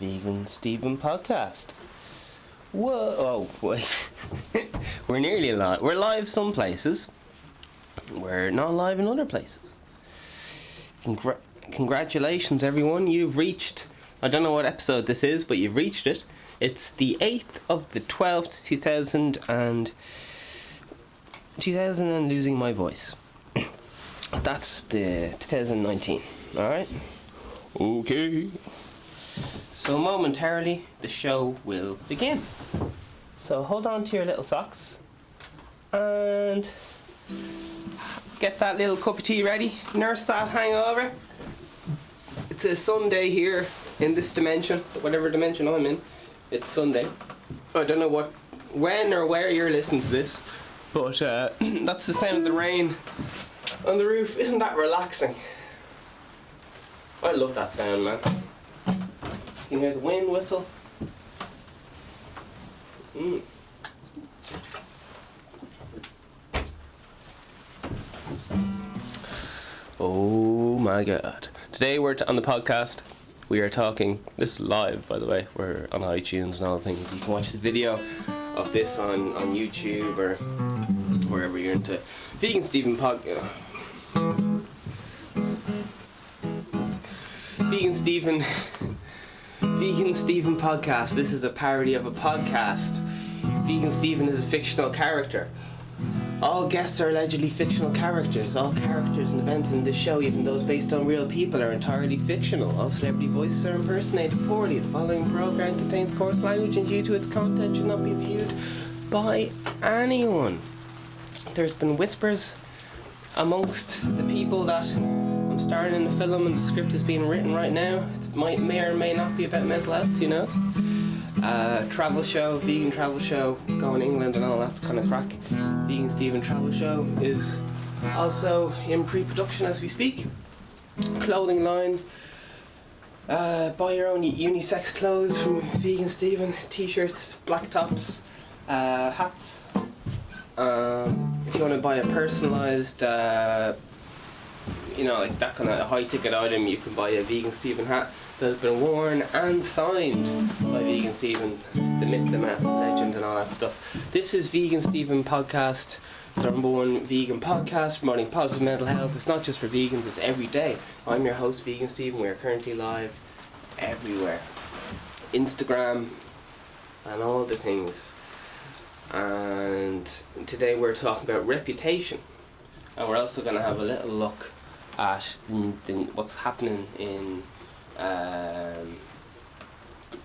VeganSteven podcast. Whoa, oh, wait. We're nearly live. We're live some places. We're not live in other places. Congratulations, everyone. You've reached, I don't know what episode this is, but you've reached it. It's the 8th of the 12th, 2000 and losing my voice. That's the 2019. Alright? Okay. So momentarily, the show will begin. So hold on to your little socks and get that little cup of tea ready. Nurse that hangover. It's a Sunday here in this dimension, whatever dimension I'm in. It's Sunday. I don't know when or where you're listening to this, but that's the sound of the rain on the roof. Isn't that relaxing? I love that sound, man. You can hear the wind whistle. Oh my god. Today we're on the podcast. We are talking, this is live by the way, we're on iTunes and all the things. You can watch the video of this on YouTube or wherever you're into. VeganSteven podcast. VeganSteven podcast. This is a parody of a podcast. VeganSteven is a fictional character. All guests are allegedly fictional characters. All characters and events in this show, even those based on real people, are entirely fictional. All celebrity voices are impersonated poorly. The following program contains coarse language and due to its content should not be viewed by anyone. There's been whispers amongst the people that I'm starring in the film and the script is being written right now. It may or may not be about mental health, who knows? Travel show, vegan travel show, going to England and all that kind of crack. VeganSteven travel show is also in pre-production as we speak. Clothing line, buy your own unisex clothes from VeganSteven, t-shirts, black tops, hats. If you want to buy a personalised, like that kind of high ticket item, you can buy a VeganSteven hat that has been worn and signed by VeganSteven, the myth, the legend and all that stuff. This is VeganSteven podcast, the number one vegan podcast promoting positive mental health. It's not just for vegans, it's every day. I'm your host, VeganSteven. We are currently live everywhere. Instagram and all the things. And today we're talking about reputation. And we're also going to have a little look at what's happening in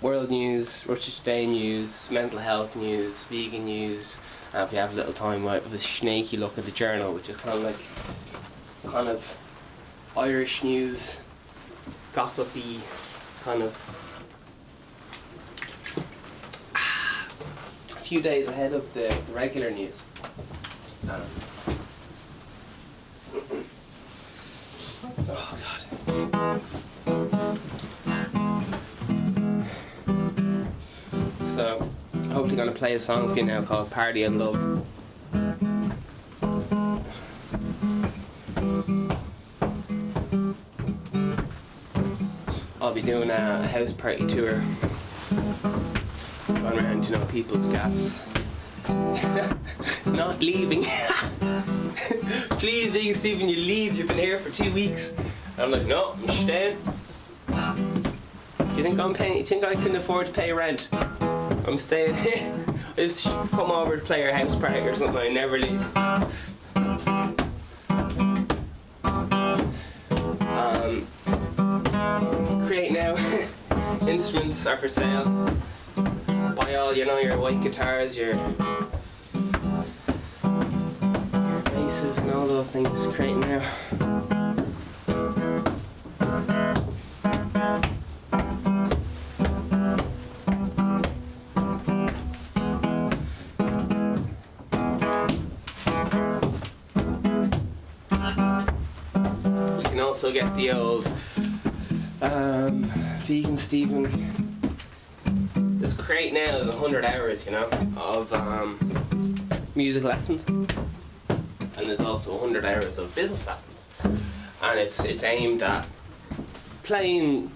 world news, Russia Today news, mental health news, vegan news. And if we have a little time, we might have a snaky look at the journal, which is kind of Irish news, gossipy, kind of a few days ahead of the regular news. Oh god. So, I'm hopefully going to play a song for you now called Party and Love. I'll be doing a house party tour. Going around, people's gaffs. Not leaving. Please, VeganSteven, you leave. You've been here for 2 weeks. And I'm like, no, I'm staying. Do you think I'm paying? You think I can afford to pay rent? I'm staying here. I just come over to play your house party or something. I never leave. Create now. Instruments are for sale. Buy all, your white guitars, your basses and all those things. Create now. Also get the old VeganSteven. This crate now is 100 hours, of music lessons, and there's also 100 hours of business lessons, and it's aimed at playing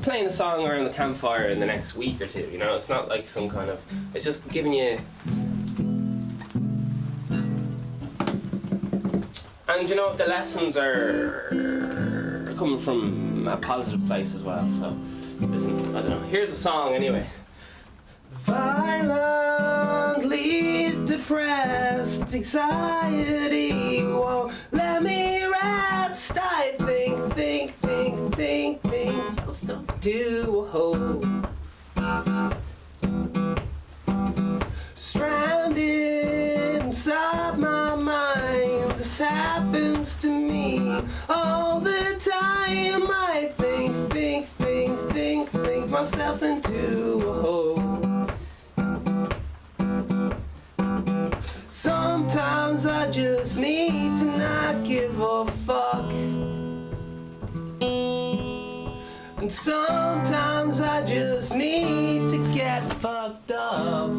playing a song around the campfire in the next week or two. You know, it's not like some kind of. It's just giving you. And you know, the lessons are coming from a positive place as well. So, listen, I don't know. Here's a song anyway. Violently depressed, anxiety won't let me rest. I think, just to do a hole. Stranded inside my mind, this happens to me all the time. I think myself into a hole. Sometimes I just need to not give a fuck. And sometimes I just need to get fucked up.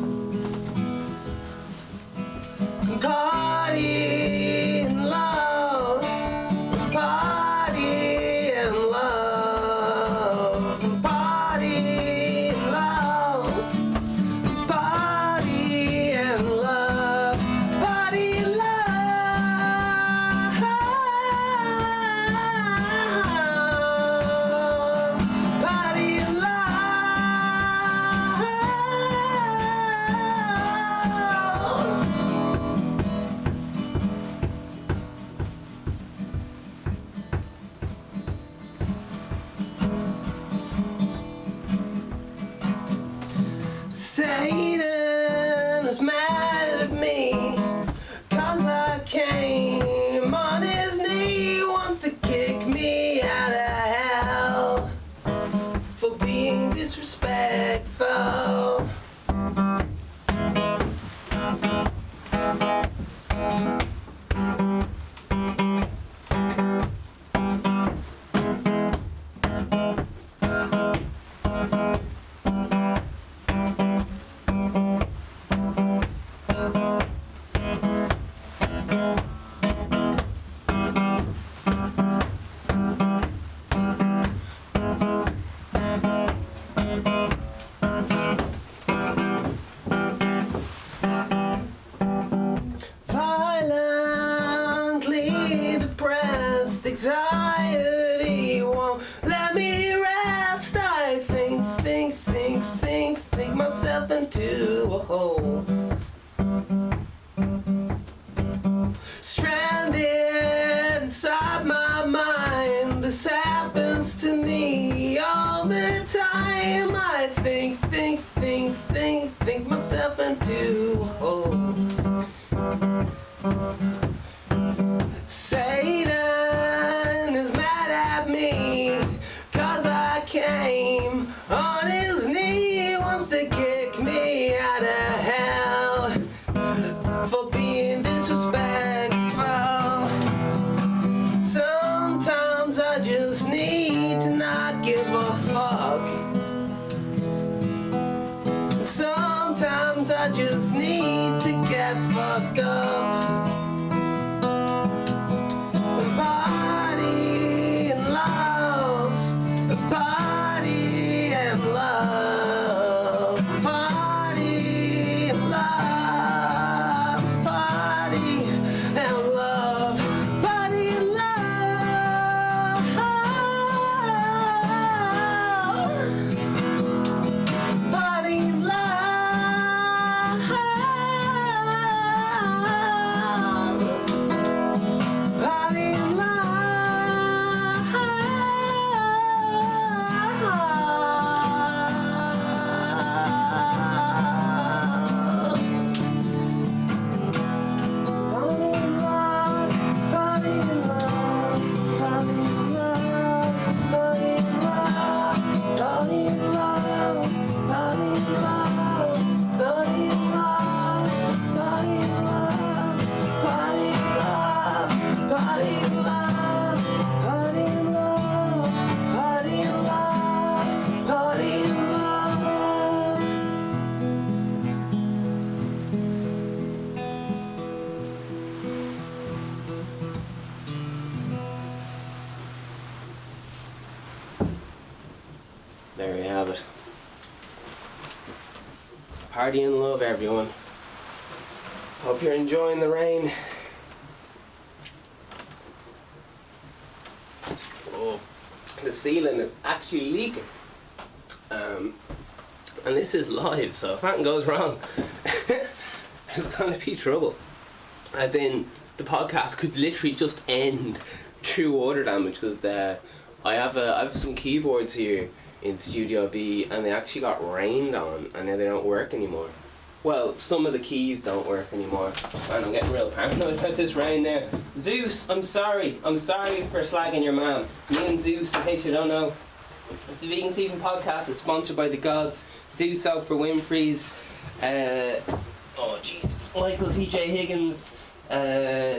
Party and love, party and love, party and love, party and love, party and love, party and Satan is mad at me 'cause I came on his knee, wants to kick me out of hell for being disrespectful. Violently depressed, anxiety won't let me rest. I think myself into a hole. Stranded inside my mind, this happens to me all the time. I think myself into a hole. Satan is mad at me 'cause I came on his knee, wants to kick me out of hell for being disrespectful. Sometimes I just need to not give a fuck. Sometimes I just need to get fucked up. Party and love, party and love, party and love, party and love, party and love, party and love. Party in love, everyone. Hope you're enjoying the rain. Oh, the ceiling is actually leaking. And this is live, so if anything goes wrong, there's gonna be trouble. As in, the podcast could literally just end through water damage, because I have some keyboards here in Studio B, and they actually got rained on, and now they don't work anymore. Well, some of the keys don't work anymore, and I'm getting real paranoid about this rain there. Zeus, I'm sorry for slagging your man. Me and Zeus, in case you don't know, the VeganSteven podcast is sponsored by the gods. Zeus out for Winfrey's, oh Jesus, Michael T.J. Higgins,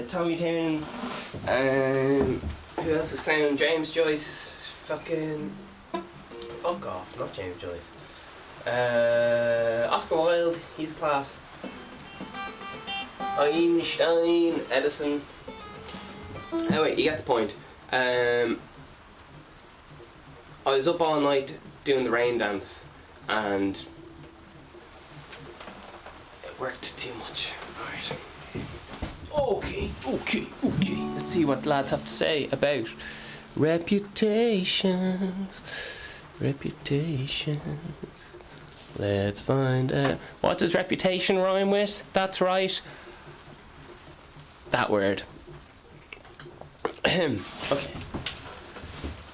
Tommy Tiernan, who else is saying? James Joyce, fuck off, not James Joyce. Oscar Wilde, he's class. Einstein, Edison. Anyway, you get the point. I was up all night doing the rain dance, and it worked too much. Alright. Okay. Let's see what the lads have to say about reputations. Let's find out. What does reputation rhyme with? That's right. That word.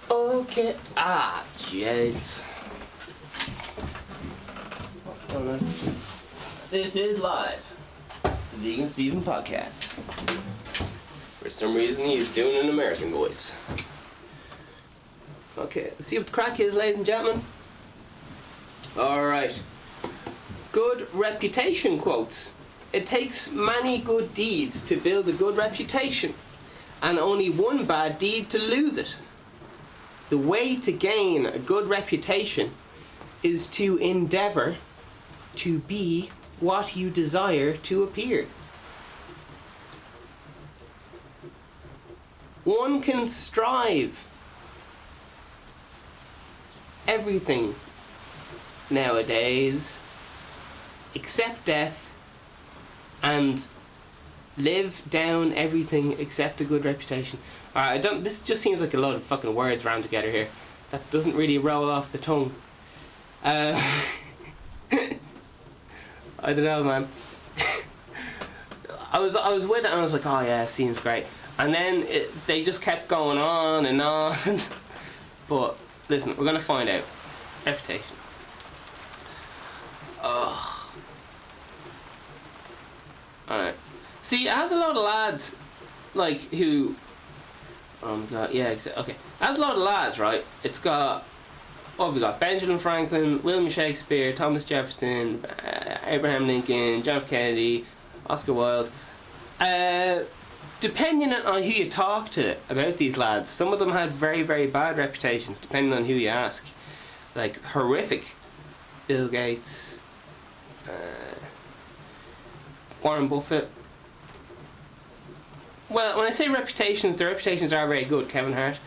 Okay. Jesus. What's going on? This is live. The VeganSteven podcast. For some reason, he's doing an American voice. Okay, let's see what the crack is, ladies and gentlemen. Alright. Good reputation quotes. It takes many good deeds to build a good reputation, and only one bad deed to lose it. The way to gain a good reputation is to endeavour to be what you desire to appear. One can strive everything nowadays except death, and live down everything except a good reputation. Alright, this just seems like a load of fucking words rammed together here. That doesn't really roll off the tongue. I don't know, man. I was with it and I was like, oh yeah, seems great. And then they just kept going on and on. But listen, we're gonna find out. Reputation. Alright. See, it has a lot of lads, like, who... Oh my god, yeah, okay. It has a lot of lads, right? It's got... Oh, we got Benjamin Franklin, William Shakespeare, Thomas Jefferson, Abraham Lincoln, John F. Kennedy, Oscar Wilde. Depending on who you talk to about these lads, some of them had very, very bad reputations, depending on who you ask. Like, horrific. Bill Gates, Warren Buffett. Well, when I say reputations, their reputations are very good, Kevin Hart.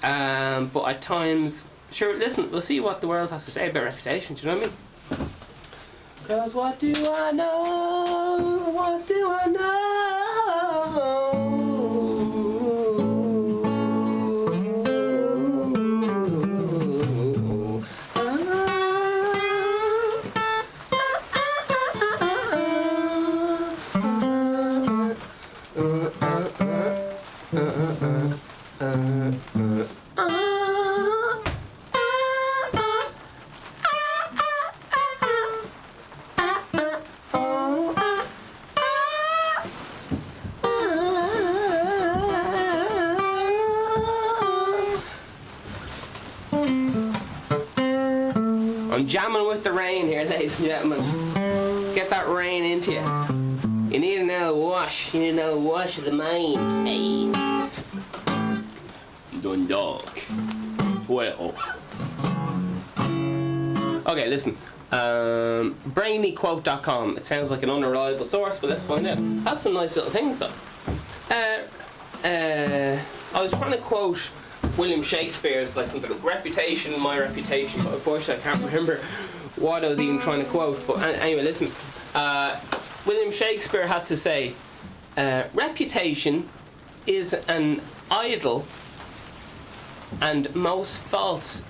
But at times, sure, listen, we'll see what the world has to say about reputations, you know what I mean? 'Cause what do I know? What do I know? I'm jamming with the rain here, ladies and gentlemen. Get that rain into you. You need another wash. You need another wash of the mind. Hey. Dundalk. Well. Okay, listen. Brainyquote.com. It sounds like an unreliable source, but let's find out. That's some nice little things, though. I was trying to quote William Shakespeare's like something like reputation, my reputation, but unfortunately I can't remember what I was even trying to quote. But anyway, listen. William Shakespeare has to say, reputation is an idle and most false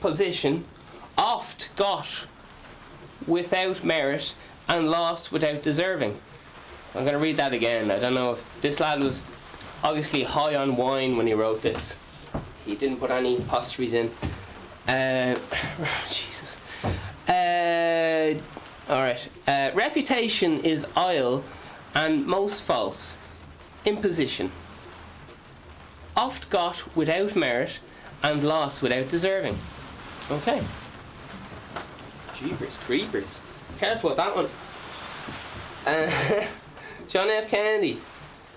imposition, oft got without merit and lost without deserving. I'm going to read that again. I don't know if this lad was obviously high on wine when he wrote this. He didn't put any apostrophes in. Jesus. Alright. Reputation is idle and most false imposition, oft got without merit and lost without deserving. Okay. Jeepers creepers. Careful with that one. John F. Kennedy.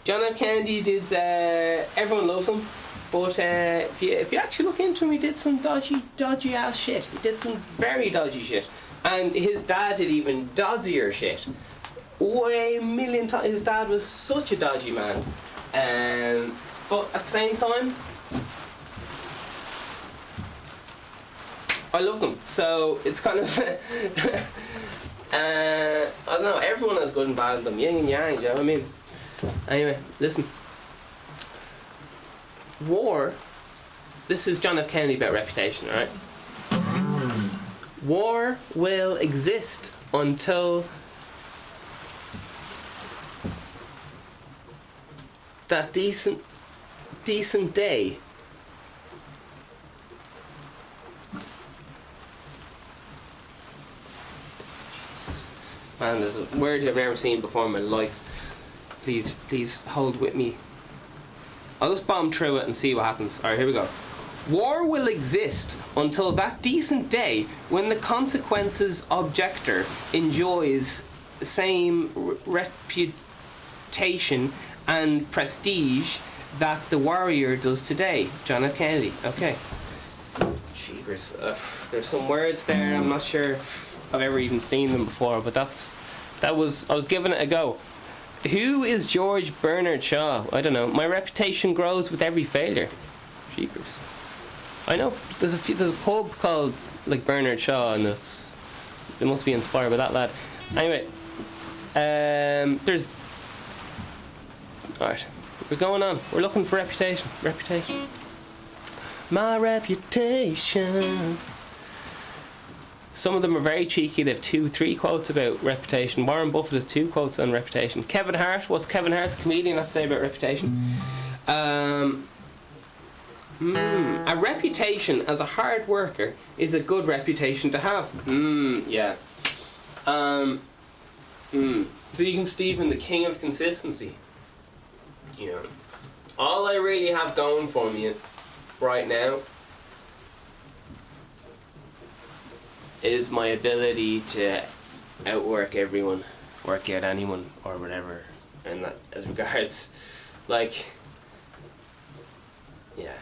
John F. Kennedy did. Everyone loves him, but if you actually look into him, he did some dodgy ass shit. He did some very dodgy shit, and his dad did even dodgier shit. Way a million times. His dad was such a dodgy man, but at the same time, I love them. So it's kind of I don't know. Everyone has good and bad in them, yin and yang. Do you know what I mean? Anyway, listen. War. This is John F. Kennedy about reputation, alright? War will exist until that decent day man, there's a word I've never seen before in my life. Please hold with me. I'll just bomb through it and see what happens. Alright, here we go. War will exist until that decent day when the consequences objector enjoys the same reputation and prestige that the warrior does today. John F. Kennedy. Okay. Jeepers. There's some words there. I'm not sure if I've ever even seen them before, but I was giving it a go. Who is George Bernard Shaw? I don't know. My reputation grows with every failure. Jeepers. I know there's a pub called like Bernard Shaw, and it must be inspired by that lad. Anyway, there's. Alright, we're going on. We're looking for reputation. Reputation. My reputation. Some of them are very cheeky. They have 2-3 quotes about reputation. Warren Buffett has 2 quotes on reputation. Kevin Hart. What's Kevin Hart, the comedian, have to say about reputation? A reputation as a hard worker is a good reputation to have. Yeah. VeganSteven, the king of consistency. You know, all I really have going for me right now is my ability to outwork everyone, work out anyone, or whatever. And that, as regards, like, yeah.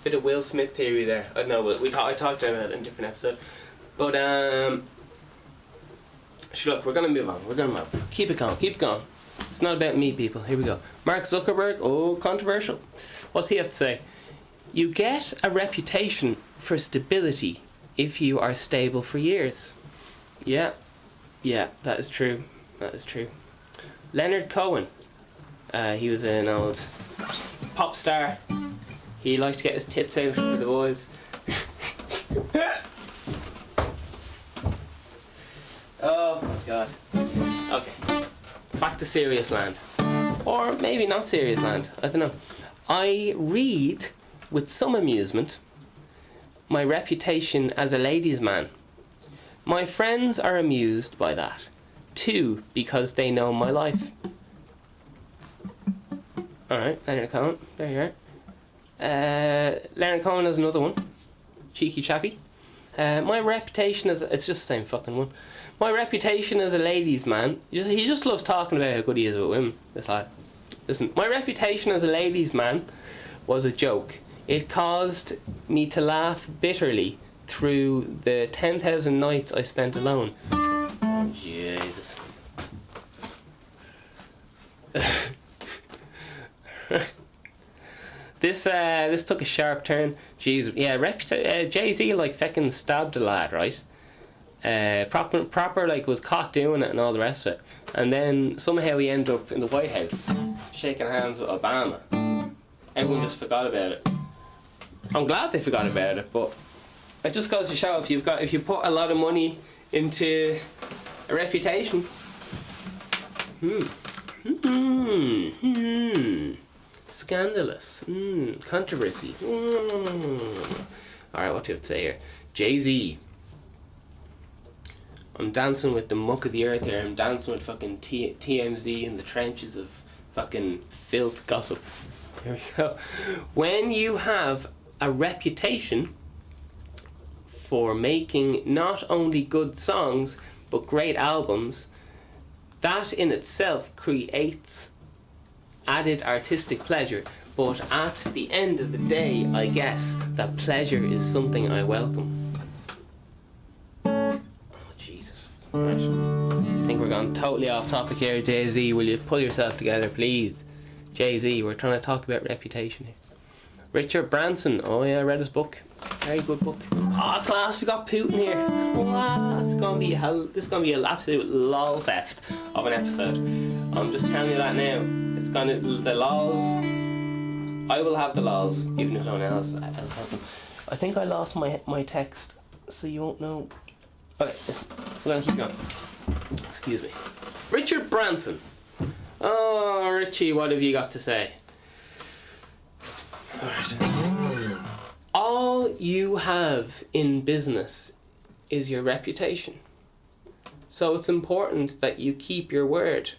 Bit of Will Smith theory there. I don't know, but I talked about it in a different episode. But look, we're gonna move on. We're gonna move. Keep it going. It's not about me, people. Here we go. Mark Zuckerberg. Oh, controversial. What's he have to say? You get a reputation for stability if you are stable for years. Yeah, that is true. Leonard Cohen. He was an old pop star. He liked to get his tits out for the boys. Oh my god. Okay. Back to serious land. Or maybe not serious land. I don't know. I read with some amusement my reputation as a ladies' man. My friends are amused by that. 2, because they know my life. Alright, Leonard Cohen. There you are. Leonard Cohen has another one. Cheeky chappy. My reputation as it's just the same fucking one. My reputation as a ladies' man. He just loves talking about how good he is with women. This lad. Listen, my reputation as a ladies' man was a joke. It caused me to laugh bitterly through the 10,000 nights I spent alone. Oh, Jesus. This took a sharp turn. Jeez, yeah, Jay-Z like fucking stabbed a lad, right? Proper like was caught doing it and all the rest of it, and then somehow he ended up in the White House shaking hands with Obama. Everyone just forgot about it. I'm glad they forgot about it, but it just goes to show if you put a lot of money into a reputation. Scandalous. Controversy. Alright, what do you have to say here? Jay-Z. I'm dancing with the muck of the earth here. I'm dancing with fucking TMZ in the trenches of fucking filth gossip. There we go. When you have a reputation for making not only good songs but great albums, that in itself creates added artistic pleasure. But at the end of the day, I guess that pleasure is something I welcome. Right. I think we're going totally off topic here. Jay-Z, will you pull yourself together, please? Jay-Z, we're trying to talk about reputation here. Richard Branson, oh yeah, I read his book. Very good book. Oh, class, we got Putin here. Class. This is gonna be an absolute lol fest of an episode. I'm just telling you that now. It's gonna the lols. I will have the lols, even if no one else has them. I think I lost my text, so you won't know. Okay, listen, we're going to keep going. Excuse me. Richard Branson. Oh, Richie, what have you got to say? Alright. All you have in business is your reputation. So it's important that you keep your word.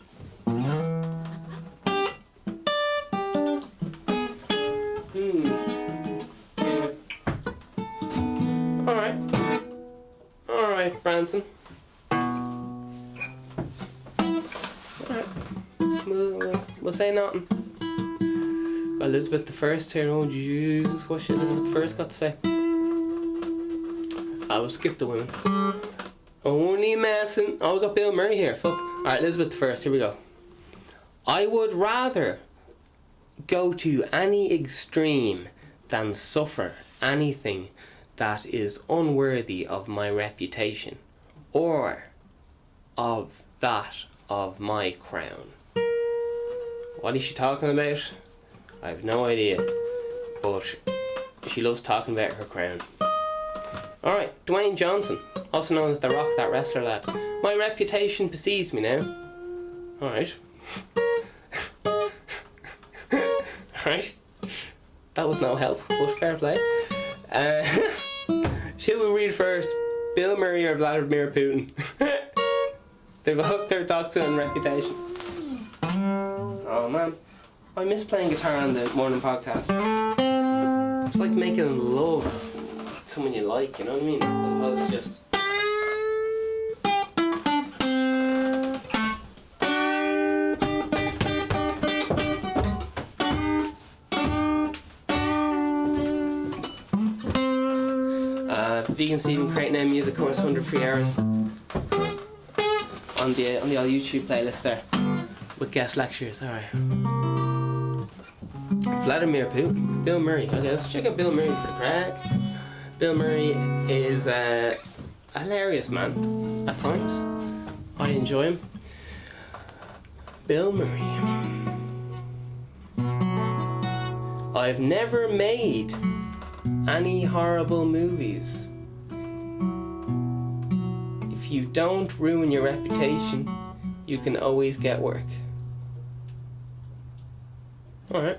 Alright, Branson. Alright. We'll say nothing. Got Elizabeth the First here. Oh Jesus, what's Elizabeth the First got to say? I will skip the women. Only messing. Oh, we got Bill Murray here. Fuck. Alright, Elizabeth the First, here we go. I would rather go to any extreme than suffer anything that is unworthy of my reputation or of that of my crown. What is she talking about? I have no idea, but she loves talking about her crown. Alright, Dwayne Johnson, also known as The Rock, that wrestler lad. My reputation precedes me now. Alright. Alright. That was no help, but fair play. Should we read first Bill Murray or Vladimir Putin? They're both their thoughts on reputation. Oh man, I miss playing guitar on the morning podcast. It's like making love with someone you like, you know what I mean? As opposed to just... VeganSteven creating a music course, 100 free hours on the old YouTube playlist there with guest lectures. Alright. Vladimir Putin, Bill Murray. Okay, let's check out Bill Murray for the crack. Bill Murray is a hilarious man at times. I enjoy him. Bill Murray. I've never made any horrible movies. If you don't ruin your reputation, you can always get work. Alright.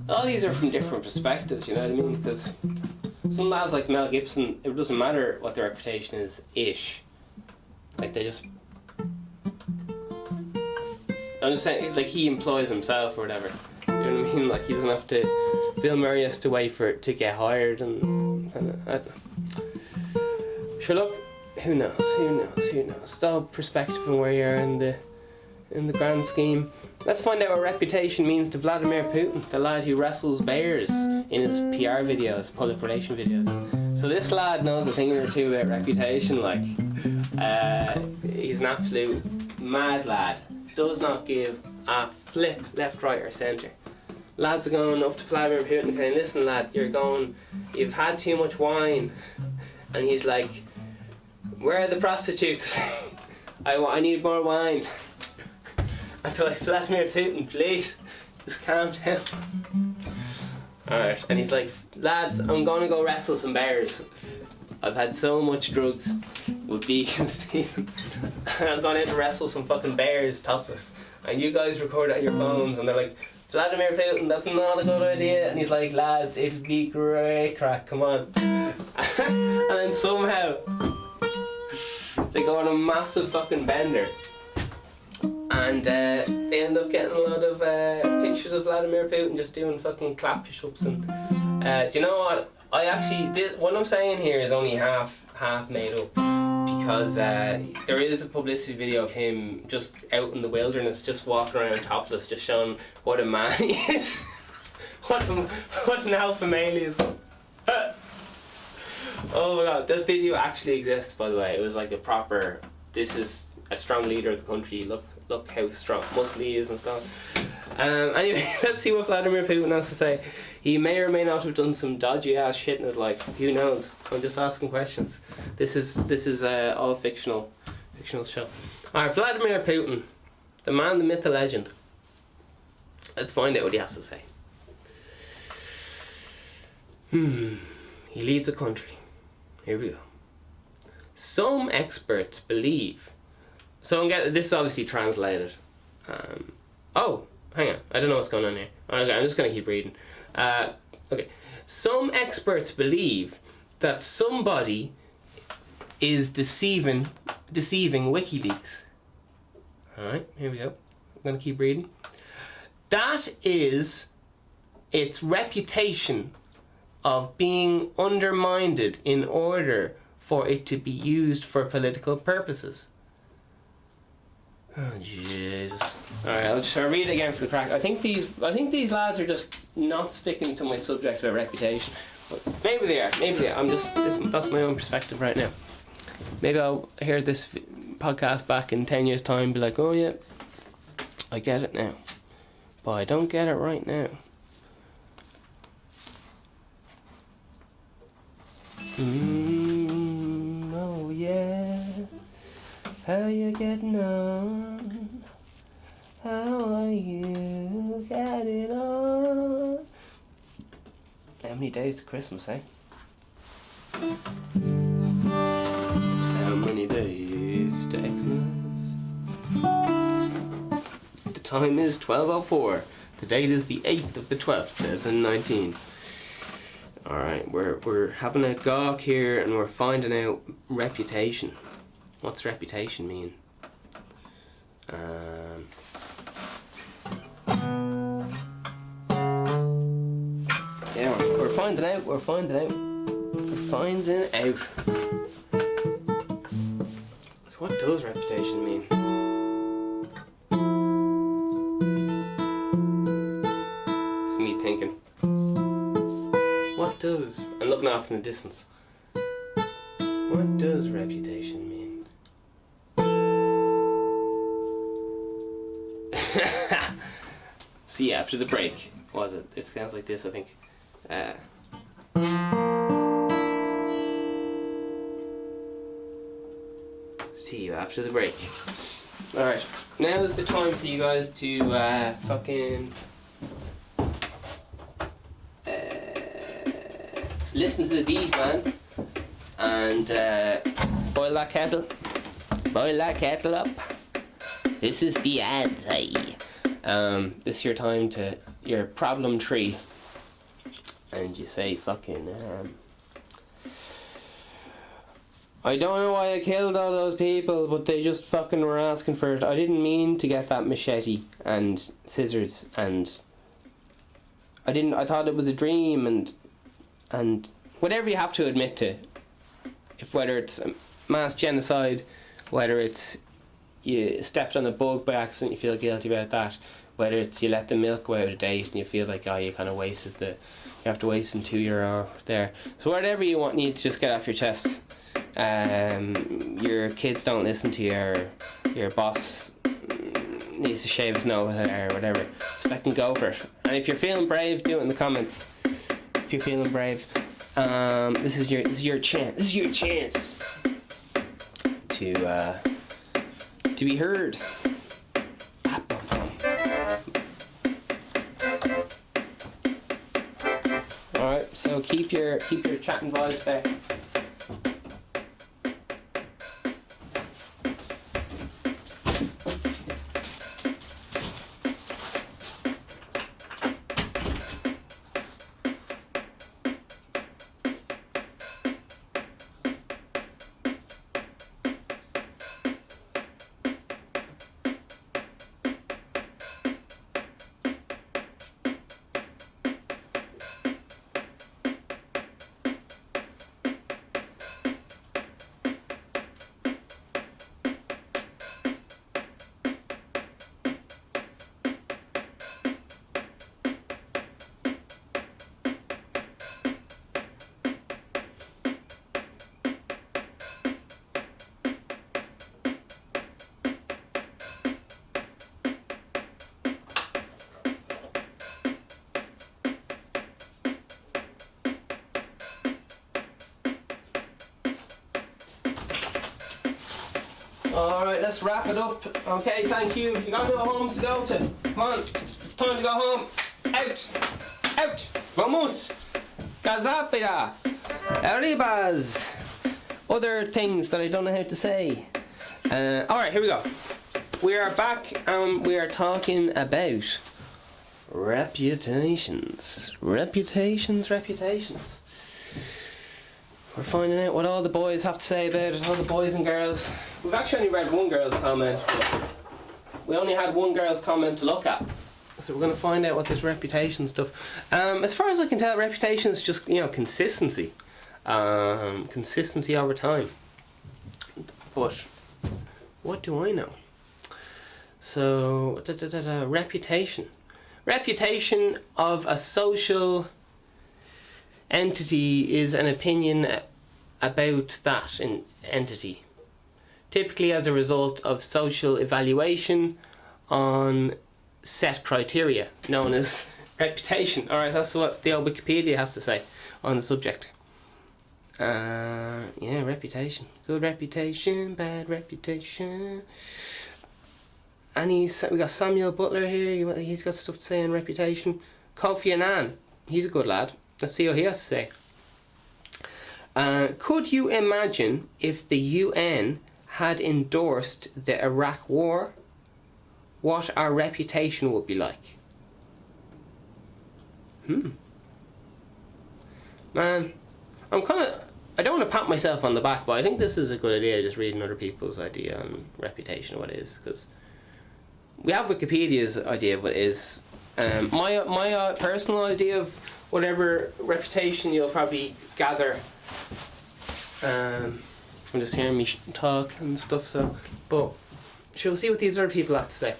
All these are from different perspectives, you know what I mean? Because some lads like Mel Gibson, it doesn't matter what their reputation is, ish. Like they just... I'm just saying, like he employs himself or whatever. You know what I mean? Like he doesn't have to... Bill Murray has to wait for it to get hired and sure, look, who knows? It's all perspective and where you are in the grand scheme. Let's find out what reputation means to Vladimir Putin, the lad who wrestles bears in his PR videos, public relation videos. So this lad knows a thing or two about reputation, like, He's an absolute mad lad. Does not give a flip left, right or centre. Lads are going up to Vladimir Putin and saying, listen lad, you've had too much wine. And he's like, where are the prostitutes? I need more wine. And they're like, Vladimir Putin, please, just calm down. Alright, and he's like, lads, I'm gonna go wrestle some bears. I've had so much drugs with VeganSteven. I'm going out to wrestle some fucking bears topless. And you guys record it on your phones, and they're like, Vladimir Putin, that's not a good idea. And he's like, lads, it'll be great crack, come on. And then somehow they go on a massive fucking bender. And they end up getting a lot of pictures of Vladimir Putin just doing fucking clap push-ups. And do you know what? What I'm saying here is only half made up, because there is a publicity video of him just out in the wilderness, just walking around topless, just showing what a man he is. what an alpha male is. Oh my god, this video actually exists, by the way. It was like a proper, this is a strong leader of the country, look how strong, muscly he is and stuff. Anyway, let's see what Vladimir Putin has to say. He may or may not have done some dodgy ass shit in his life. Who knows? I'm just asking questions. This is all fictional show. Alright, Vladimir Putin, the man, the myth, the legend. Let's find out what he has to say. He leads a country. Here we go. Some experts believe. So this is obviously translated. Oh, hang on. I don't know what's going on here. Okay, I'm just going to keep reading. Okay. Some experts believe that somebody is deceiving WikiLeaks. Alright, here we go. I'm going to keep reading. That is its reputation of being undermined in order for it to be used for political purposes. Oh Jesus! All right, I'll read it again for the crack. I think these lads are just not sticking to my subject about reputation. But maybe they are. Maybe they are. That's my own perspective right now. Maybe I'll hear this podcast back in 10 years' time, and be like, oh yeah, I get it now, but I don't get it right now. Oh yeah. How you getting on? How are you? Got it on? How many days to Christmas, eh? How many days to Xmas? The time is 12:04. The date is the 8th of the 12th, 2019. Alright, we're having a gawk here and we're finding out reputation. What's reputation mean? Yeah, we're finding out. So what does reputation mean? It's me thinking. What does? I'm looking off in the distance. What does reputation mean? See you after the break. What was it? It sounds like this, I think. See you after the break. Alright, now is the time for you guys to fucking listen to the beat, man, and boil that kettle up. This is the ads, hey. This is your time to your problem tree, and you say fucking I don't know why I killed all those people, but they just fucking were asking for it. I didn't mean to get that machete and scissors, and I thought it was a dream, and whatever you have to admit to, whether it's mass genocide, whether it's you stepped on a bug by accident, you feel guilty about that, whether it's you let the milk go out of date and you feel like, oh, you kind of you have to waste €2 there. So whatever you need to just get off your chest, your kids don't listen to your boss needs to shave his nose or whatever, so fucking go for it. And if you're feeling brave, do it in the comments. If you're feeling brave, this is your chance. This is your chance to be heard. All right, so keep your chatting vibes there. Alright, let's wrap it up. Okay, thank you. You got no homes to go to. Come on, it's time to go home. Out! Out! Vamos! Gazapira! Arribas! Other things that I don't know how to say. Alright, here we go. We are back and we are talking about reputations. Reputations. We're finding out what all the boys have to say about it, all the boys and girls. We've actually only read one girl's comment. We only had one girl's comment to look at. So we're going to find out what this reputation stuff. As far as I can tell, reputation is just, consistency. Consistency over time. But what do I know? So, reputation. Reputation of a social entity is an opinion about that entity, typically as a result of social evaluation on set criteria, known as reputation. Alright, that's what the old Wikipedia has to say on the subject. Reputation. Good reputation, bad reputation. And we got Samuel Butler here, he's got stuff to say on reputation. Kofi Annan, he's a good lad. Let's see what he has to say. Could you imagine if the UN had endorsed the Iraq War, what our reputation would be like? Man, I don't want to pat myself on the back, but I think this is a good idea, just reading other people's idea on reputation, what it is, because we have Wikipedia's idea of what it is. My personal idea of whatever reputation you'll probably gather from just hearing me talk and stuff. So, but we'll see what these other people have to say.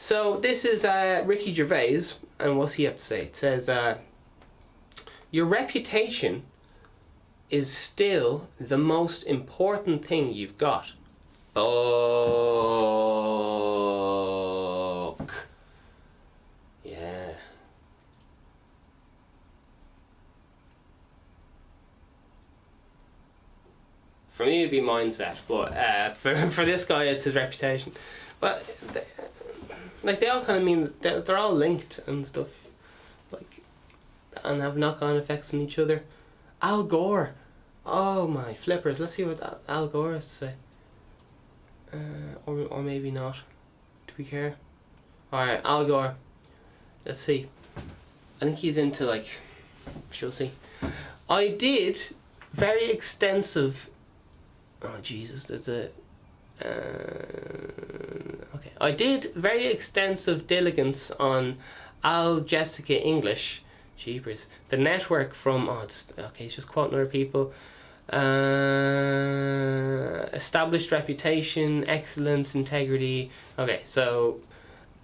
So this is Ricky Gervais, and what's he have to say? It says, your reputation is still the most important thing you've got. Fuck. Yeah. For me it'd be mindset, but for this guy it's his reputation. But they all kind of mean they're all linked and stuff, and have knock-on effects on each other. Al Gore, oh my flippers! Let's see what Al Gore has to say. Or maybe not. Do we care? All right, Al Gore. Let's see. I think he's into she'll see. I did very extensive. Oh Jesus, there's a. Okay, I did very extensive diligence on Al Jessica English. Jeepers, the network from it's just quoting other people. Established reputation, excellence, integrity. Okay, so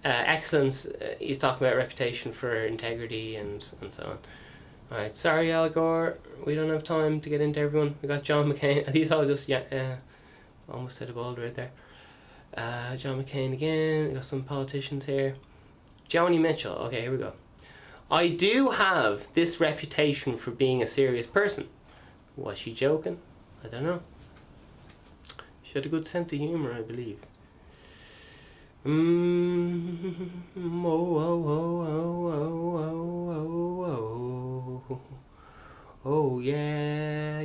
excellence. He's talking about reputation for integrity and so on. Alright, sorry Al Gore, we don't have time to get into everyone. We got John McCain. These all just, almost said a bold right there. John McCain again. We got some politicians here. Joni Mitchell. Okay, here we go. I do have this reputation for being a serious person. Was she joking? I don't know. She had a good sense of humour, I believe. Oh yeah.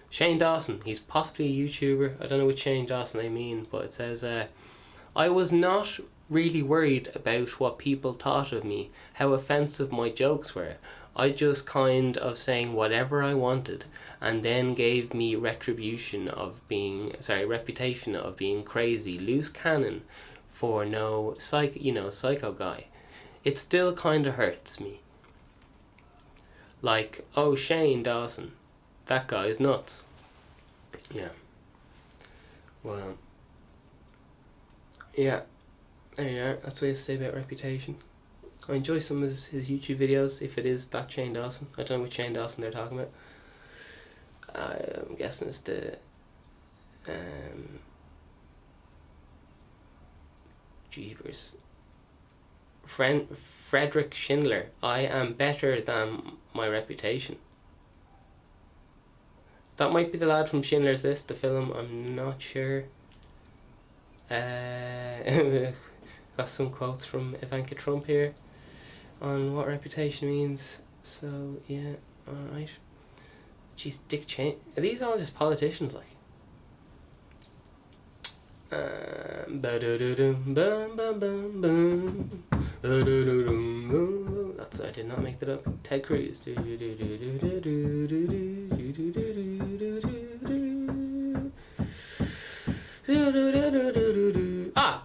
Shane Dawson, he's possibly a YouTuber. I don't know which Shane Dawson I mean, but it says, I was not really worried about what people thought of me, how offensive my jokes were. I just kind of saying whatever I wanted, and then gave me reputation of being crazy, loose cannon, for no psycho guy. It still kind of hurts me. Like, oh, Shane Dawson, that guy's nuts. Yeah. Well. Yeah. There you are. That's what I have to say about reputation. I enjoy some of his YouTube videos, if it is that Shane Dawson. I don't know which Shane Dawson they're talking about. I'm guessing it's the... Jeepers. Frederick Schindler. I am better than my reputation. That might be the lad from Schindler's List, the film. I'm not sure. Got some quotes from Ivanka Trump here on what reputation means. So yeah, alright. Jeez, Dick Cheney. Are these all just politicians like? That's, I did not make that up. Ted Cruz.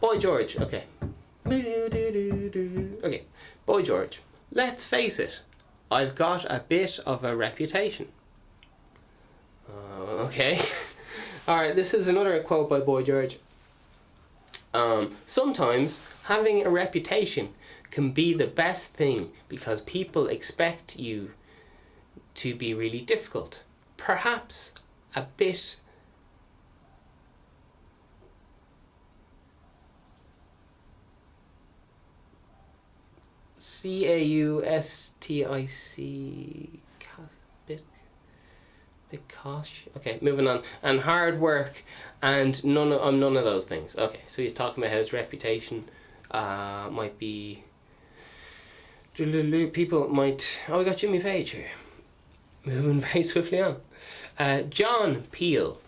Boy George. Okay. Okay, Boy George. Let's face it, I've got a bit of a reputation. Okay. Alright, this is another quote by Boy George. Sometimes having a reputation can be the best thing because people expect you to be really difficult. Perhaps a bit CAUSTIC Gosh. Okay, moving on. And hard work, and I'm none of those things. Okay, so he's talking about how his reputation might be. People might. Oh, we got Jimmy Page here. Moving very swiftly on. John Peel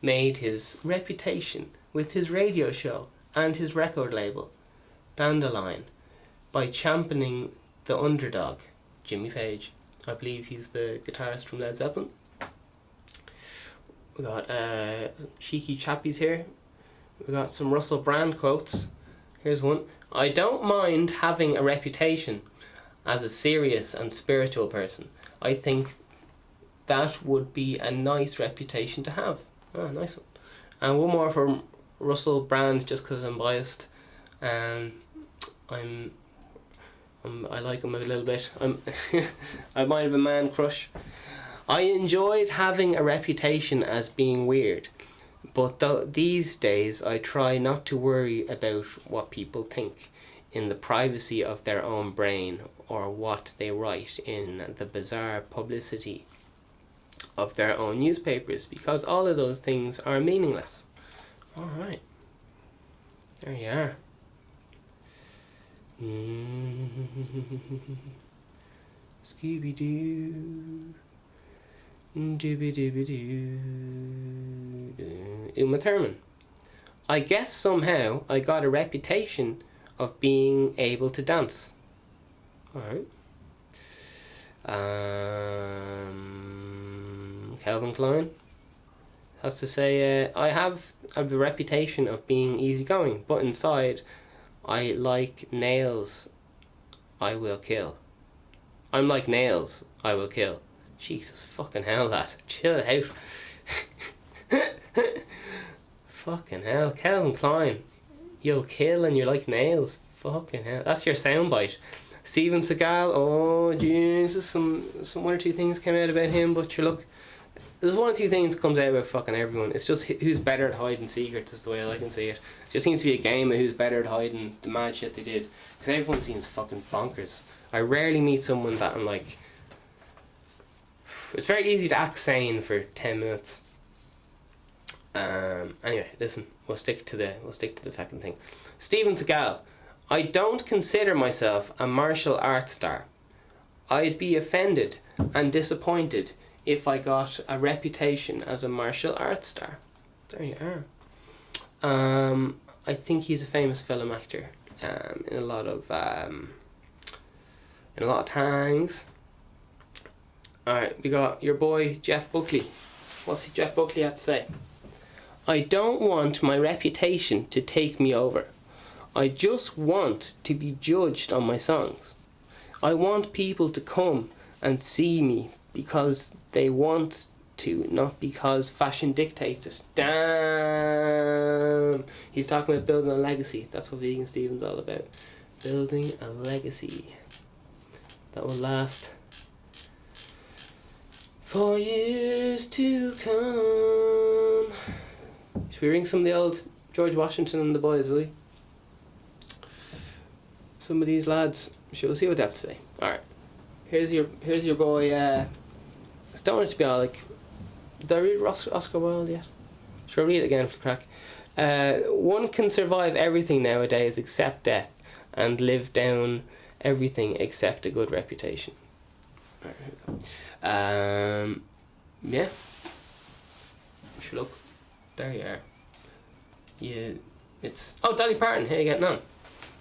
made his reputation with his radio show and his record label, Dandelion, by championing the underdog, Jimmy Page. I believe he's the guitarist from Led Zeppelin. We got cheeky chappies here. We got some Russell Brand quotes. Here's one. I don't mind having a reputation as a serious and spiritual person. I think that would be a nice reputation to have. Oh, nice one. And one more from Russell Brand, just because I'm biased. I like him a little bit. I might have a man crush. I enjoyed having a reputation as being weird, but these days I try not to worry about what people think in the privacy of their own brain or what they write in the bizarre publicity of their own newspapers, because all of those things are meaningless. Alright. There you are. Scooby-Doo. Uma Thurman. I guess somehow I got a reputation of being able to dance. Alright. Calvin Klein has to say, I have the reputation of being easygoing, but inside I like nails I will kill. I'm like nails I will kill. Jesus fucking hell, lad. Chill out. Fucking hell. Calvin Klein. You'll kill and you're like nails. Fucking hell. That's your soundbite. Steven Seagal, oh Jesus, some one or two things came out about him, but you look, there's one or two things comes out about fucking everyone. It's just who's better at hiding secrets is the way I can see it. It just seems to be a game of who's better at hiding the mad shit they did, because everyone seems fucking bonkers. I rarely meet someone that I'm like, it's very easy to act sane for 10 minutes. Anyway, listen, we'll stick to the fucking thing. Steven Seagal, I don't consider myself a martial arts star. I'd be offended and disappointed if I got a reputation as a martial arts star. There you are. I think he's a famous film actor. In a lot of things. Alright, we got your boy Jeff Buckley. What's Jeff Buckley have to say? I don't want my reputation to take me over. I just want to be judged on my songs. I want people to come and see me because they want to, not because fashion dictates it. Damn! He's talking about building a legacy. That's what VeganSteven's all about. Building a legacy that will last for years to come. Should we ring some of the old George Washington and the boys, will we? Some of these lads. We'll see what they have to say. Alright. Here's your boy, I don't want it to be all like, did I read Oscar Wilde yet? Should I read it again for the crack? One can survive everything nowadays except death, and live down everything except a good reputation. Alright, here we go. Yeah. Should look. There you are. Yeah, it's... Oh, Dolly Parton, how you getting on?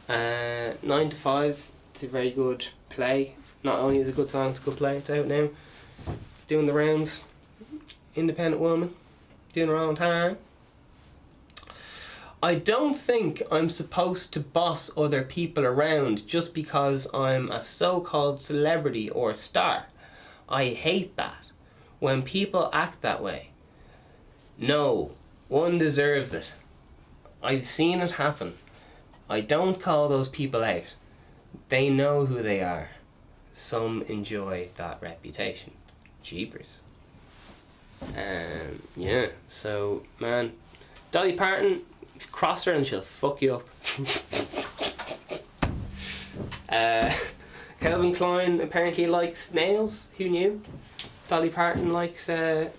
9 to 5, it's a very good play. Not only is it a good song, it's a good play. It's out now. It's doing the rounds. Independent woman. Doing her own time. I don't think I'm supposed to boss other people around just because I'm a so-called celebrity or star. I hate that. When people act that way. No, one deserves it. I've seen it happen. I don't call those people out. They know who they are. Some enjoy that reputation. Jeepers. Yeah, so, man, Dolly Parton, cross her and she'll fuck you up. Calvin Klein apparently likes nails. Who knew? Dolly Parton likes sort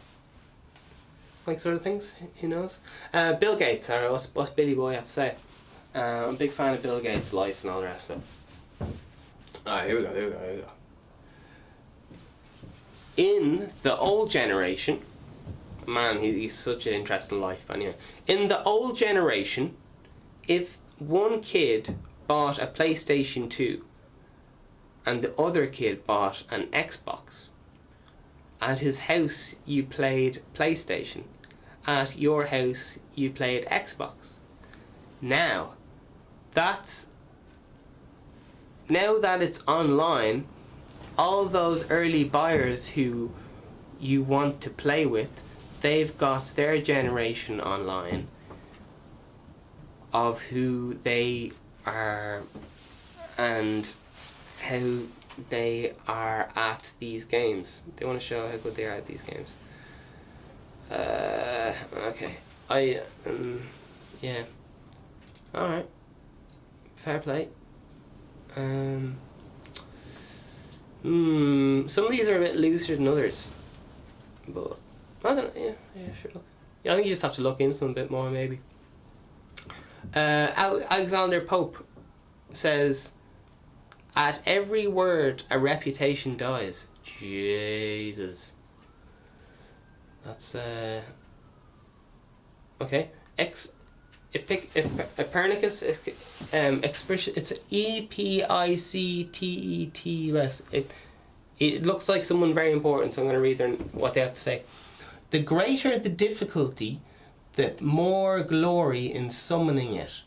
of things. Who knows? Bill Gates. What's Billy Boy have to say? I'm a big fan of Bill Gates' life and all the rest of it. Alright, here we go. In the old generation, man, he's such an interesting life, but anyway. In the old generation, if one kid bought a PlayStation 2 and the other kid bought an Xbox, at his house you played PlayStation, at your house you played Xbox. Now that it's online, all those early buyers who you want to play with, they've got their generation online of who they are and how they are at these games. They want to show how good they are at these games. Okay. Yeah. Alright. Fair play. Some of these are a bit looser than others. But, I don't know. Yeah, sure. Look. Yeah, I think you just have to look into them a bit more, maybe. Alexander Pope says, at every word, a reputation dies. Jesus. That's, okay. Epernicus expression. It's EPICTETUS. It looks like someone very important, so I'm going to read what they have to say. The greater the difficulty, the more glory in summoning it.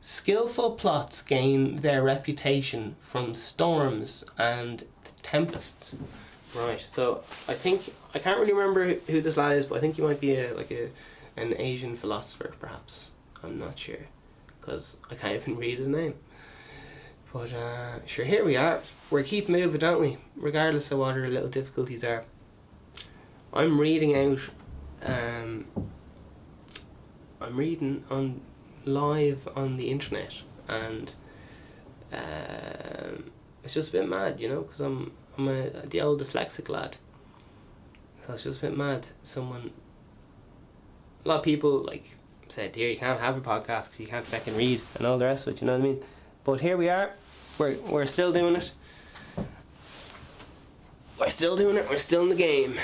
Skillful plots gain their reputation from storms and tempests. Right. So I can't really remember who this lad is, but I think he might be an Asian philosopher, perhaps. I'm not sure, because I can't even read his name. But sure, here we are. We keep moving, don't we? Regardless of what our little difficulties are. I'm reading out. I'm reading on live on the internet, and it's just a bit mad, you know, because I'm the old dyslexic lad. So it's just a bit mad. A lot of people like said, "Here, you can't have a podcast because you can't fucking read," and all the rest of it. You know what I mean? But here we are. We're still doing it. We're still doing it. We're still in the game.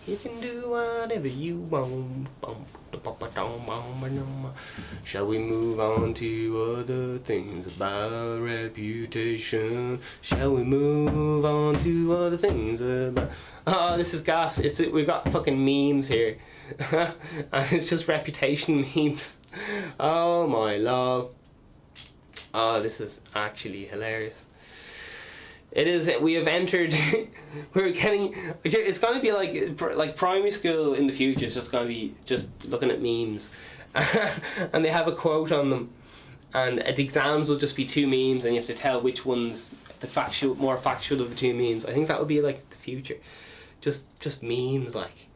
You can do whatever you want. Shall we move on to other things about reputation? Shall we move on to other things about... Oh, this is gas. We've got fucking memes here. And it's just reputation memes. Oh my lord. Oh, this is actually hilarious. It is. We have entered. We're getting. It's going to be like primary school in the future. It's just going to be just looking at memes, and they have a quote on them, and the exams will just be two memes, and you have to tell which one's the more factual of the two memes. I think that would be like the future, just memes like.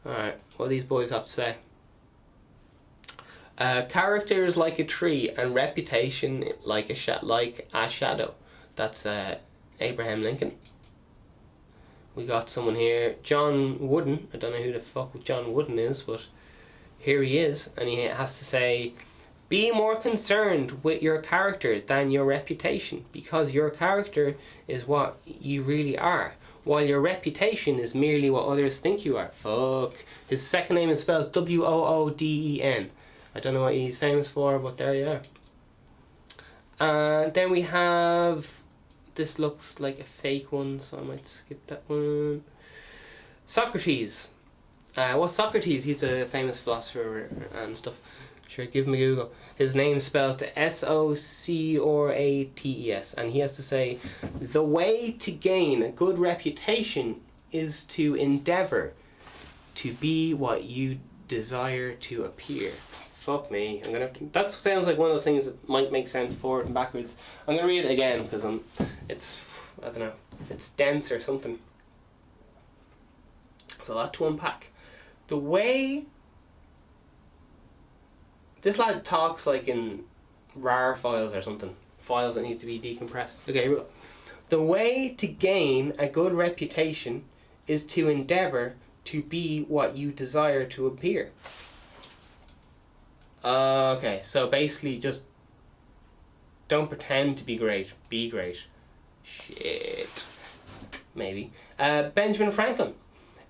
Alright, what do these boys have to say? Character is like a tree and reputation like a shadow. That's Abraham Lincoln. We got someone here, John Wooden. I don't know who the fuck John Wooden is, but here he is, and he has to say, be more concerned with your character than your reputation, because your character is what you really are, while your reputation is merely what others think you are. Fuck. His second name is spelled Wooden. I don't know what he's famous for, but there you are. Then we have... This looks like a fake one, so I might skip that one. Socrates. What's Socrates? He's a famous philosopher and stuff. Sure, give him a Google. His name's spelled Socrates, and he has to say, the way to gain a good reputation is to endeavour to be what you desire to appear. Fuck me. I'm gonna have to, that sounds like one of those things that might make sense forward and backwards. I'm gonna read it again because I don't know, it's dense or something. It's a lot to unpack. The way this lad talks like in RAR files or something. Files that need to be decompressed. Okay, here we go. The way to gain a good reputation is to endeavour to be what you desire to appear. Okay, so basically just don't pretend to be great. Be great. Shit. Maybe. Benjamin Franklin.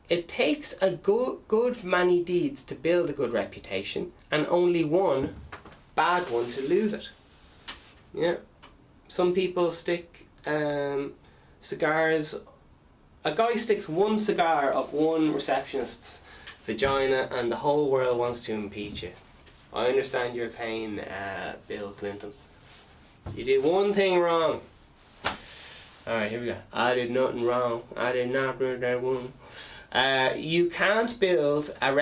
It takes a good many deeds to build a good reputation, and only one bad one to lose it. Yeah. Some people stick cigars. A guy sticks one cigar up one receptionist's vagina, and the whole world wants to impeach you. I understand your pain, Bill Clinton. You did one thing wrong. Alright, here we go. I did nothing wrong. I did not do that one. You can't build a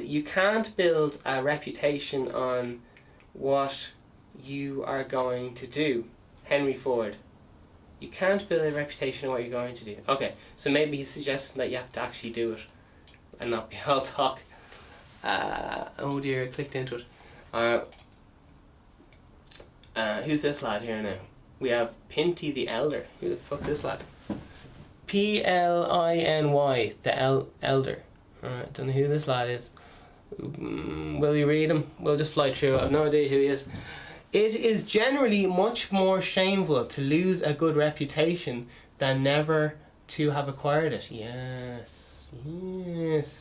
You can't build a reputation on what you are going to do. Henry Ford. You can't build a reputation on what you're going to do. Okay, so maybe he's suggesting that you have to actually do it and not be all talk. Oh dear, I clicked into it. Who's this lad here now? We have Pinty the Elder. Who the fuck's this lad? P-L-I-N-Y, the Elder. Alright, don't know who this lad is. Will we read him? We'll just fly through. I have no idea who he is. It is generally much more shameful to lose a good reputation than never to have acquired it. Yes,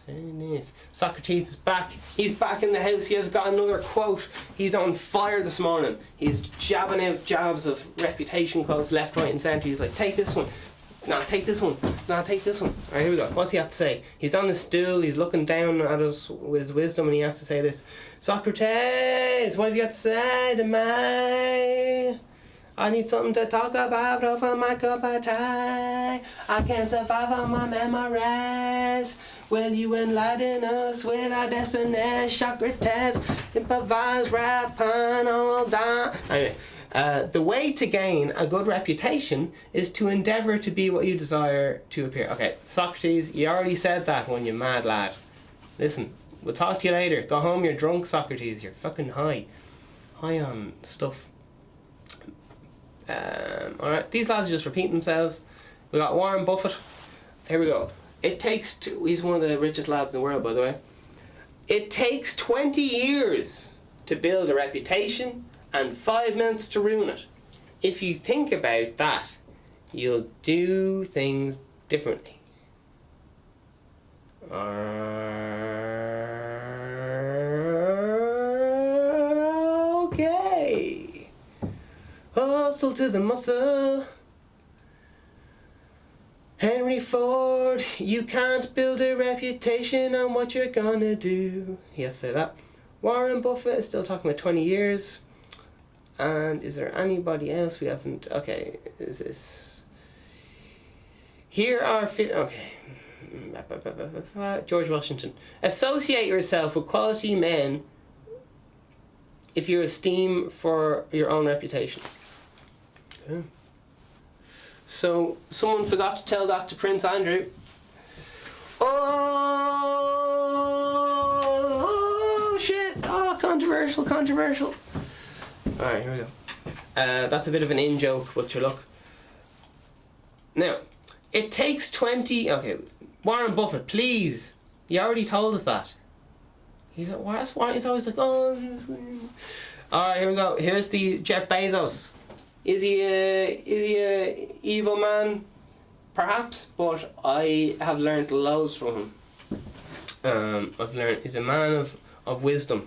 very nice. Socrates is back. He's back in the house. He has got another quote. He's on fire this morning. He's jabbing out jabs of reputation quotes left, right and centre. He's like, take this one. No, take this one. No, take this one. Alright, here we go. What's he have to say? He's on the stool, he's looking down at us with his wisdom, and he has to say this. Socrates, what have you got to say to me? I need something to talk about over my cup of tea. I can't survive on my memories. Will you enlighten us with our destiny? Socrates, improvise rap and all that. Anyway, the way to gain a good reputation is to endeavour to be what you desire to appear. Okay, Socrates, you already said that one, you mad lad. Listen, we'll talk to you later. Go home, you're drunk, Socrates. You're fucking high. High on stuff. Alright, these lads are just repeating themselves. We got Warren Buffett. Here we go. It takes he's one of the richest lads in the world, by the way. It takes 20 years to build a reputation and 5 minutes to ruin it. If you think about that, you'll do things differently. Okay. Hustle to the muscle. Henry Ford, you can't build a reputation on what you're gonna do. Yes, say that. Warren Buffett is still talking about 20 years. And is there anybody else we haven't... Okay, is this... Here are... Okay. George Washington. Associate yourself with quality men if you esteem for your own reputation. Okay. So, someone forgot to tell that to Prince Andrew. Oh shit! Oh, controversial. Alright, here we go. That's a bit of an in-joke, but your luck. Now, it takes 20... Okay, Warren Buffett, please. You already told us that. That's why he's always like, oh... Alright, here we go. Here's the Jeff Bezos. Is he a evil man? Perhaps, but I have learned loads from him. I've learned he's a man of wisdom.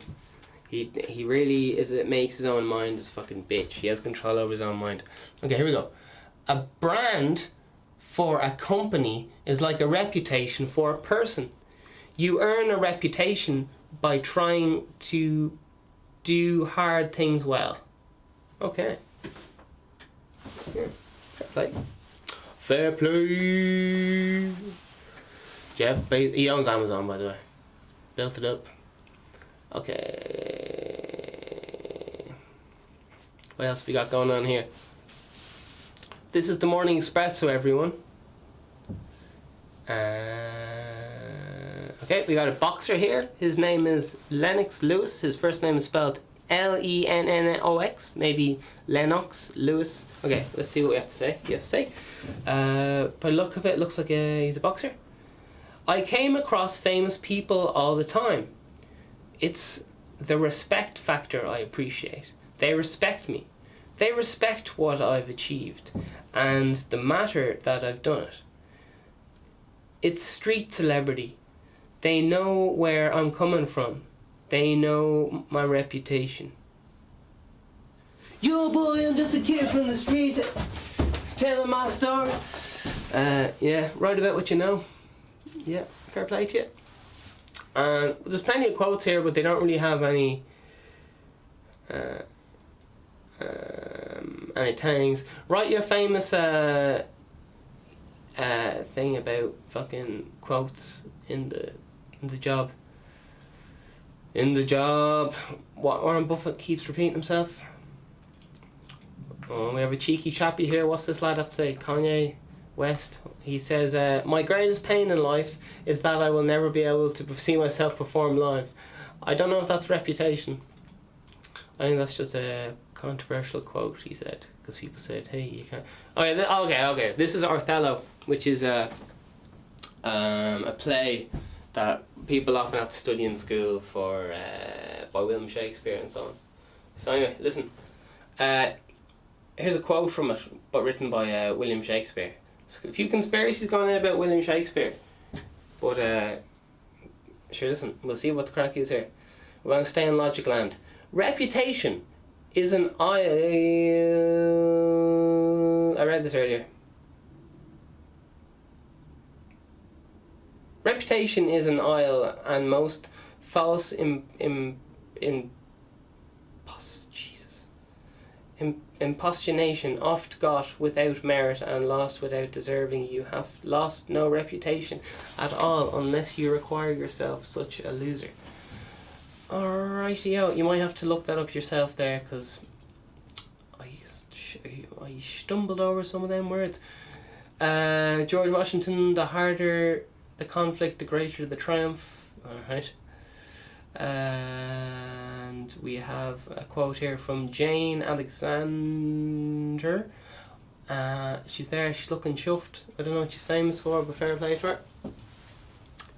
He really is. It makes his own mind his fucking bitch. He has control over his own mind. Okay, here we go. A brand for a company is like a reputation for a person. You earn a reputation by trying to do hard things well. Okay. Yeah. Fair play. Fair play. Jeff Bezos. He owns Amazon, by the way. Built it up. Okay. What else we got going on here? This is the Morning Espresso, everyone. Okay, we got a boxer here. His name is Lennox Lewis. His first name is spelled Lennox. Maybe Lennox Lewis. Okay, let's see what we have to say. Yes, say. By the look of it, looks like he's a boxer. I came across famous people all the time. It's the respect factor I appreciate. They respect me. They respect what I've achieved and the matter that I've done it. It's street celebrity. They know where I'm coming from. They know my reputation. Yo boy, I'm just a kid from the street telling my story. Yeah, write about what you know. Yeah, fair play to you. There's plenty of quotes here, but they don't really have any things. Write your famous thing about fucking quotes in the job. In the job. What Warren Buffett keeps repeating himself. Oh, we have a cheeky chappy here. What's this lad have to say? Kanye West. He says, my greatest pain in life is that I will never be able to see myself perform live. I don't know if that's reputation. I think that's just a controversial quote, he said. Because people said, hey, you can't... Okay. This is Othello, which is a play that people often have to study in school for by William Shakespeare and so on. So anyway, listen. Here's a quote from it, but written by William Shakespeare. So a few conspiracies going on about William Shakespeare. But, sure, listen, we'll see what the crack is here. We're going to stay in logic land. Reputation is an isle... I read this earlier. Reputation is an isle, and most false impostionation, oft got without merit and lost without deserving. You have lost no reputation at all unless you require yourself such a loser. Alrighty-o, you might have to look that up yourself there, because I stumbled over some of them words. George Washington, the harder the conflict, the greater the triumph. Alright. And we have a quote here from Jane Alexander. She's there, she's looking chuffed. I don't know what she's famous for, but fair play to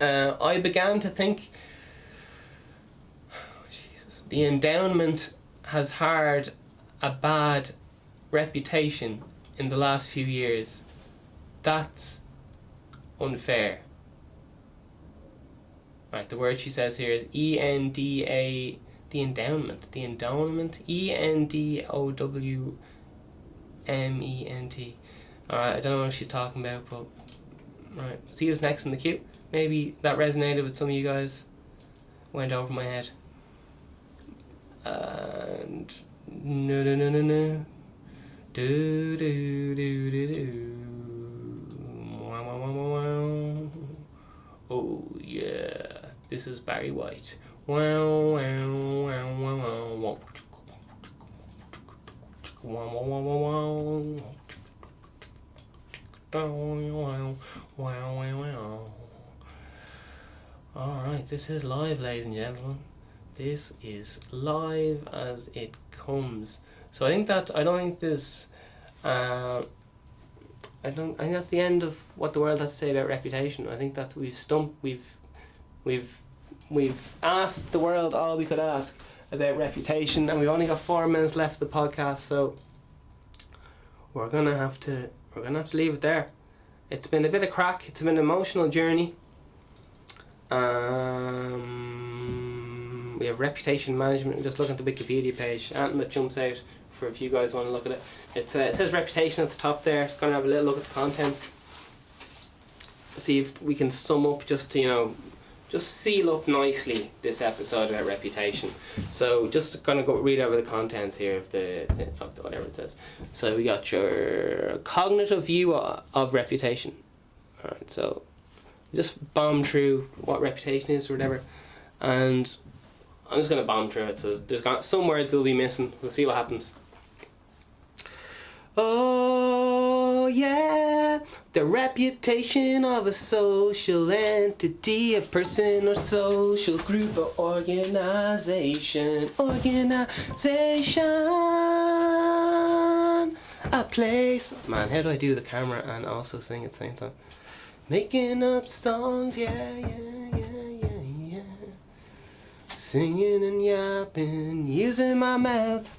her. I began to think, the endowment has had a bad reputation in the last few years. That's unfair. Right, the word she says here is ENDA, the endowment, ENDOWMENT. Alright, I don't know what she's talking about, but right, see who's next in the queue. Maybe that resonated with some of you guys. Went over my head. And no. Do. Oh yeah, this is Barry White. Wow. Alright, this is live, ladies and gentlemen. This is live as it comes. So I think that's the end of what the world has to say about reputation. I think that's we've asked the world all we could ask about reputation, and we've only got 4 minutes left of the podcast, so we're gonna have to leave it there. It's been a bit of crack. It's been an emotional journey. We have reputation management. Just look at the Wikipedia page. Anything that jumps out for if you guys want to look at it. It says reputation at the top there. It's going to have a little look at the contents. See if we can sum up, just to, just seal up nicely this episode about reputation. So just going to go read over the contents here of the whatever it says. So we got your cognitive view of reputation. Alright, so just bomb through what reputation is or whatever, and I'm just going to bomb through it. So there's got some words we'll be missing. We'll see what happens. Oh yeah, the reputation of a social entity, a person or social group or organization, a place. Man, how do I do the camera and also sing at the same time? Making up songs, yeah. Singing and yapping, using my mouth.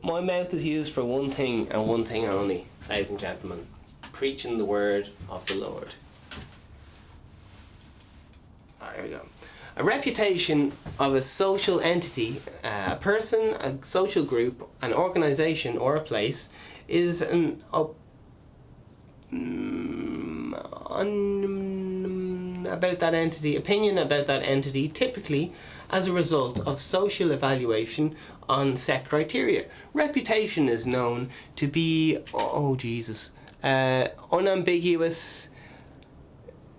My mouth is used for one thing and one thing only, ladies and gentlemen. Preaching the word of the Lord. Alright, here we go. A reputation of a social entity, a person, a social group, an organization, or a place is an opinion about that entity, typically as a result of social evaluation on set criteria. Reputation is known to be, unambiguous,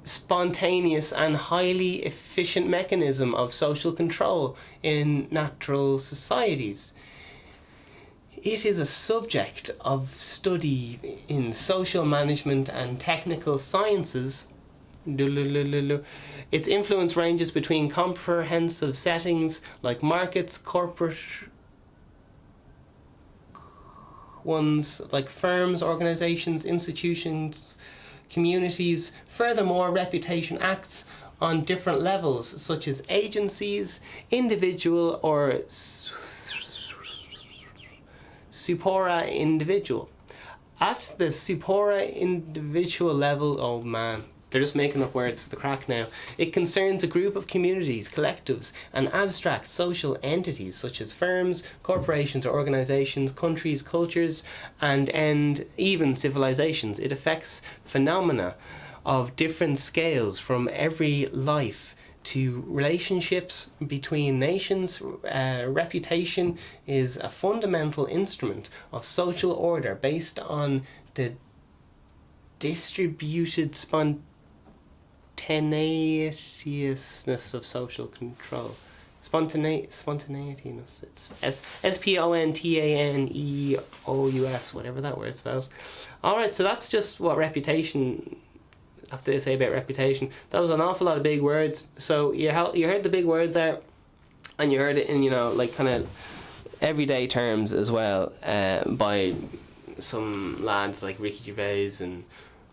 spontaneous and highly efficient mechanism of social control in natural societies. It is a subject of study in social management and technical sciences. Its influence ranges between comprehensive settings like markets, corporate ones like firms, organizations, institutions, communities. Furthermore, reputation acts on different levels, such as agencies, individual, or supra individual. At the supra individual level, oh man, they're just making up words for the crack now. It concerns a group of communities, collectives, and abstract social entities such as firms, corporations or organizations, countries, cultures, and even civilizations. It affects phenomena of different scales from every life to relationships between nations. Reputation is a fundamental instrument of social order based on the distributed spontaneousness of social control. Spontaneity-ness. It's spontaneous, whatever that word spells. Alright, so that's just what reputation, I have to say about reputation. That was an awful lot of big words. So you heard the big words there, and you heard it in, like kind of everyday terms as well, by some lads like Ricky Gervais and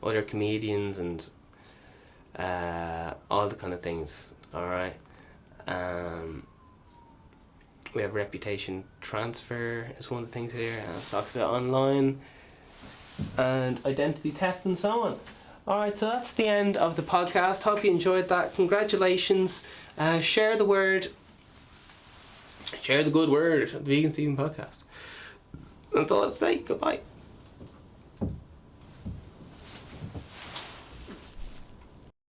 other comedians and all the kind of things. Alright. We have reputation transfer is one of the things here, and it talks about online and identity theft and so on. Alright, so that's the end of the podcast. Hope you enjoyed that. Congratulations. Share the word. Share the good word of the VeganSteven podcast. That's all I have to say. Goodbye.